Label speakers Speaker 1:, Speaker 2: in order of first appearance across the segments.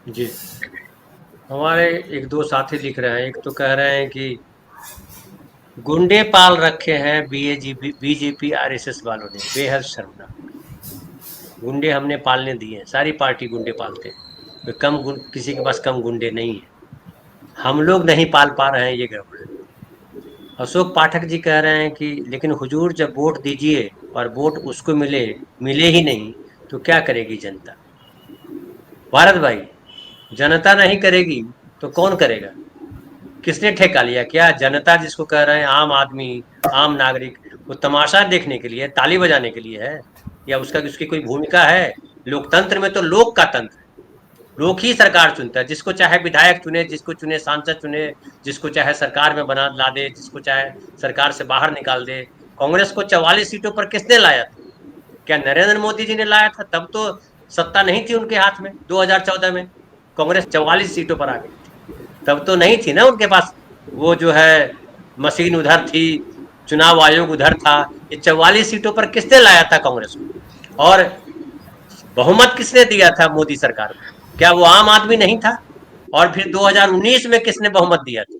Speaker 1: जी। हमारे एक दो साथी लिख रहे हैं, एक तो कह रहे हैं कि गुंडे पाल रखे हैं बीजेपी आरएसएस वालों ने, बेहद शर्मनाक। गुंडे हमने पालने दिए हैं, सारी पार्टी गुंडे पालते हैं। किसी के पास कम गुंडे नहीं है। हम लोग नहीं पाल पा रहे हैं, ये गड़बड़ है। अशोक पाठक जी कह रहे हैं कि लेकिन हुजूर जब वोट दीजिए और वोट उसको मिले, मिले ही नहीं, तो क्या करेगी जनता? भारत भाई, जनता नहीं करेगी तो कौन करेगा? किसने ठेका लिया? क्या जनता जिसको कह रहे हैं आम आदमी, आम नागरिक, वो तमाशा देखने के लिए, ताली बजाने के लिए है, या उसका उसकी कोई भूमिका है? लोकतंत्र में तो लोक का तंत्र है। लोग ही सरकार चुनता है, जिसको चाहे विधायक चुने, जिसको चुने सांसद चुने, जिसको चाहे सरकार में बना ला दे, जिसको चाहे सरकार से बाहर निकाल दे। कांग्रेस को 44 सीटों पर किसने लाया था? क्या नरेंद्र मोदी जी ने लाया था? तब तो सत्ता नहीं थी उनके हाथ में 2014 में। कांग्रेस 44 सीटों पर आ गई थी, तब तो नहीं थी ना उनके पास। वो जो है मशीन उधर थी, चुनाव आयोग उधर था। ये 44 सीटों पर किसने लाया था कांग्रेस को? और बहुमत किसने दिया था मोदी सरकार को? क्या वो आम आदमी नहीं था? और फिर 2019 में किसने बहुमत दिया था?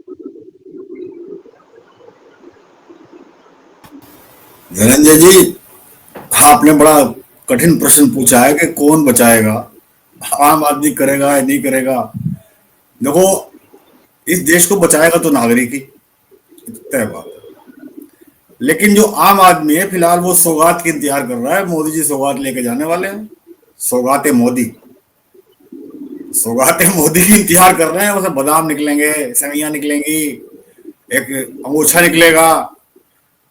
Speaker 2: धनंजय जी, आपने बड़ा कठिन प्रश्न पूछा है कि कौन बचाएगा, आम आदमी करेगा या नहीं करेगा। देखो, इस देश को बचाएगा तो नागरिक ही, तय बात है। लेकिन जो आम आदमी है फिलहाल वो सौगात की इंतजार कर रहा है। मोदी जी सौगात लेके जाने वाले हैं। सौगाते मोदी, सौगाते मोदी की इंतजार कर रहे हैं। उसे बादाम निकलेंगे, सवैयां निकलेंगी, एक अंगूछा निकलेगा,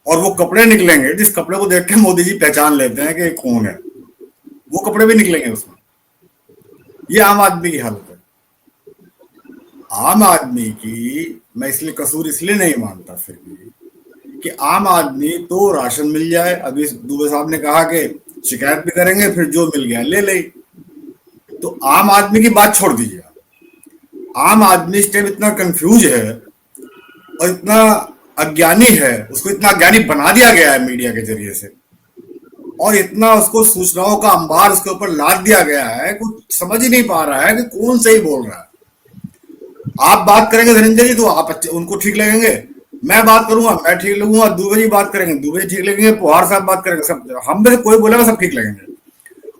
Speaker 2: और वो कपड़े निकलेंगे जिस कपड़े को देख के मोदी जी पहचान लेते हैं कि कौन है। वो कपड़े भी निकलेंगे उसमें। ये आम आदमी की हालत है। आम आदमी की मैं इसलिए कसूर इसलिए नहीं मानता फिर भी कि आम आदमी तो राशन मिल जाए। अभी दुबे साहब ने कहा कि शिकायत भी करेंगे, फिर जो मिल गया ले ले। तो आम आदमी की बात छोड़ दीजिए। आम आदमी इस टाइम इतना कंफ्यूज है और इतना अज्ञानी है, उसको इतना अज्ञानी बना दिया गया है मीडिया के जरिए से, और इतना उसको सूचनाओं का अंबार उसके ऊपर लाद दिया गया है, कुछ समझ ही नहीं पा रहा है कि कौन सही बोल रहा है। आप बात करेंगे धनंजय जी तो आप उनको ठीक लगेंगे, मैं बात करूंगा मैं ठीक लगूंगा, दुबे जी बात करेंगे दुबे जी ठीक लगेंगे, पुहार साहब बात करेंगे, सब हम में से कोई बोलेगा सब ठीक लगेंगे,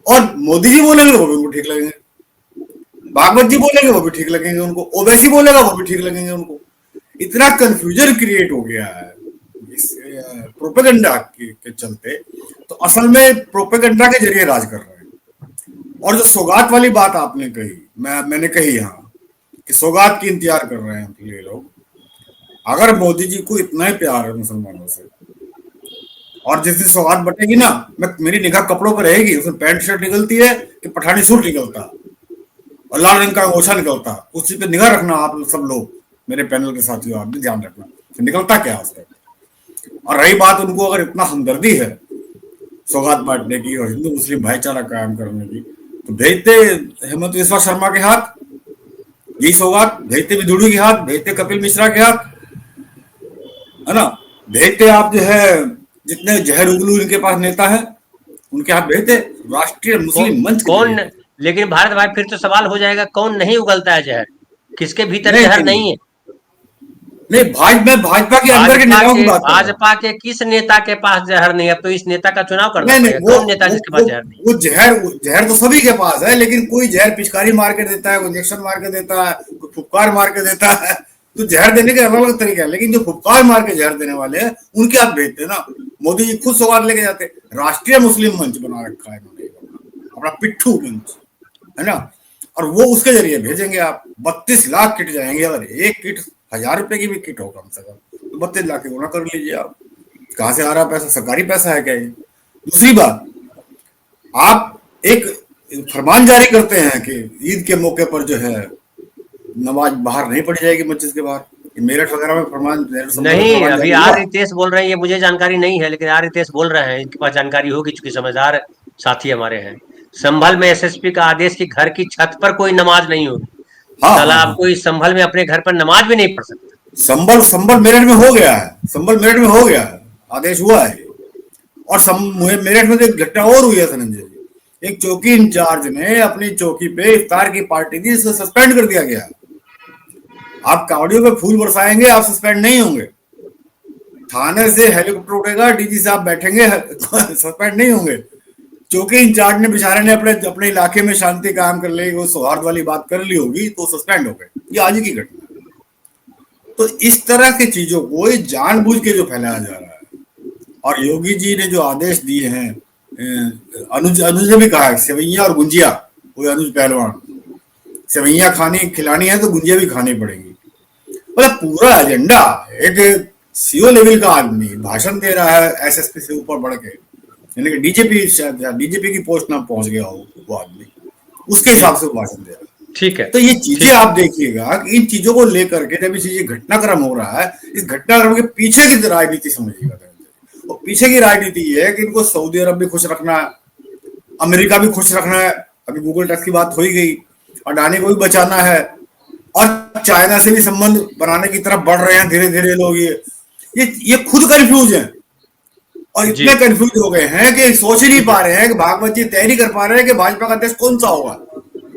Speaker 2: और मोदी जी बोलेंगे वो भी उनको ठीक लगेंगे, भागवत जी बोलेंगे वो भी ठीक लगेंगे उनको, ओवैसी बोलेगा वो भी ठीक लगेंगे उनको। इतना कंफ्यूजन क्रिएट हो गया है इस प्रोपेगेंडा के चलते। तो असल में प्रोपेगेंडा के जरिए राज कर रहे हैं। और जो सौगात वाली बात आपने कही, मैंने कही यहाँ कि सौगात की इंतजार कर रहे हैं ये लोग। अगर मोदी जी को इतना ही प्यार है मुसलमानों से, और जिस दिन सौगात बटेगी ना, मैं मेरी निगाह कपड़ों पर रहेगी। उसमें पैंट शर्ट निकलती है कि पठानी सूट निकलता है और लाल रंग का अंगोछा निकलता है, उस चीज पे निगाह रखना आप सब लोग, मेरे पैनल के साथियों, आप भी ध्यान रखना तो निकलता क्या उसका। और रही बात उनको अगर इतना हमदर्दी है सौगात बांटने की और हिंदू मुस्लिम भाईचारा कायम करने की, तो भेजते हेमंत विश्वा शर्मा के हाथ यही सौगात, भेजते विदुड़ी के हाथ, भेजते कपिल मिश्रा के हाथ, है ना, भेजते आप जो है जितने जहर उगलू इनके पास नेता है उनके हाथ भेजते, राष्ट्रीय मुस्लिम मंच के
Speaker 1: कौन?
Speaker 2: जरिए।
Speaker 1: लेकिन भारत भाई, फिर तो सवाल हो जाएगा, कौन नहीं उगलता है जहर? किसके भीतर
Speaker 2: नहीं
Speaker 1: जहर
Speaker 2: नहीं नहीं
Speaker 1: नहीं है?
Speaker 2: नहीं, मैं भाजपा के अंदर के नेताओं की बात कर रहा हूँ।
Speaker 1: भाजपा के किस नेता के पास जहर नहीं है? अब तो इस नेता का चुनाव करना
Speaker 2: नहीं नहीं,
Speaker 1: पड़ेगा, कौन नेता जिसके पास जहर नहीं?
Speaker 2: वो जहर तो सभी के पास है, लेकिन कोई जहर पिचकारी मार के देता है, कोई इंजेक्शन मार के देता है, कोई फुफकार मार के देता है। तो जहर देने के अलग अलग तरीके हैं, लेकिन जो फुफकार मार के जहर देने वाले हैं उनके हाथ भेजते हैं ना। मोदी जी खुद सौगात लेके जाते। राष्ट्रीय मुस्लिम मंच बना रखा है इन्होंने अपना पिट्ठू मंच, है ना, और वो उसके जरिए भेजेंगे। आप 32 लाख किट जाएंगे। अगर एक किट 1000 रुपए की भी किट हो कम से कम, तो 32 लाख की गुना कर लीजिए आप। कहाँ से आ रहा पैसा? सरकारी पैसा है क्या ये? दूसरी बात, आप एक फरमान जारी करते हैं कि ईद के मौके पर जो है नमाज बाहर नहीं पढ़ी जाएगी मस्जिद के बाहर। मेरठ वगैरह में फरमान, संभल में
Speaker 1: नहीं,
Speaker 2: फरमान
Speaker 1: अभी
Speaker 2: जारी
Speaker 1: आर
Speaker 2: हुआ।
Speaker 1: रितेश बोल रहे हैं, ये मुझे जानकारी नहीं है, लेकिन आर रितेश बोल रहे हैं, इनके पास जानकारी होगी, चूंकि समझदार साथी हमारे हैं। संभल में एसएसपी का आदेश कि घर की छत पर कोई नमाज नहीं होगी।
Speaker 2: हाँ
Speaker 1: साला
Speaker 2: हाँ
Speaker 1: आप
Speaker 2: हाँ,
Speaker 1: कोई संभल में अपने घर पर नमाज भी नहीं पढ़ सकता।
Speaker 2: संभल संभल मेरठ में हो गया है। संभल मेरठ में हो गया है, आदेश हुआ है। और मेरठ में तो एक घटना और हुई है धनंजय जी। एक चौकी इंचार्ज ने अपनी चौकी पे इफ्तार की पार्टी दी, इसे सस्पेंड कर दिया गया। आप कावड़ियों पे फूल बरसाएंगे, आप सस्पेंड नहीं होंगे। थाने से हेलीकॉप्टर उड़ेगा, डीजी साहब बैठेंगे, सस्पेंड नहीं होंगे। चौकी इंचार्ज ने बेचारे ने अपने अपने इलाके में शांति कायम कर ली, वो सौहार्द वाली बात कर ली होगी, तो सस्पेंड हो गए। ये आज की घटना है। तो इस तरह की चीजों को जानबूझ के जो फैलाया जा रहा है, और योगी जी ने जो आदेश दिए हैं, अनुज अनुज ने भी कहा है सेवैया और गुंजिया, वो अनुज पहलवान, सेवैया खानी खिलानी है तो गुंजिया भी खानी पड़ेगी। मतलब पूरा एजेंडा, एक सीओ लेवल का आदमी भाषण दे रहा है एसएसपी से ऊपर बढ़ के, यानी कि डीजीपी की पोस्ट ना पहुंच गया हो वो आदमी, उसके हिसाब से वो भाषण दे रहा है।
Speaker 1: ठीक है।
Speaker 2: तो ये चीजें आप देखिएगा कि इन चीजों को लेकर के जब ये घटनाक्रम हो रहा है, इस घटनाक्रम के पीछे की राजनीति समझिएगा। और पीछे की राजनीति ये है कि इनको सऊदी अरब भी खुश रखना है, अमेरिका भी खुश रखना है, अभी गूगल टैक्स की बात हो ही गई, अडानी को भी बचाना है, और चाइना से भी संबंध बनाने की तरफ बढ़ रहे हैं धीरे धीरे लोग। ये खुद कंफ्यूज हैं, और इतने कंफ्यूज हो गए हैं कि सोच ही नहीं पा रहे हैं कि भागवत जी तय नहीं कर पा रहे हैं कि भाजपा का अध्यक्ष कौन सा होगा।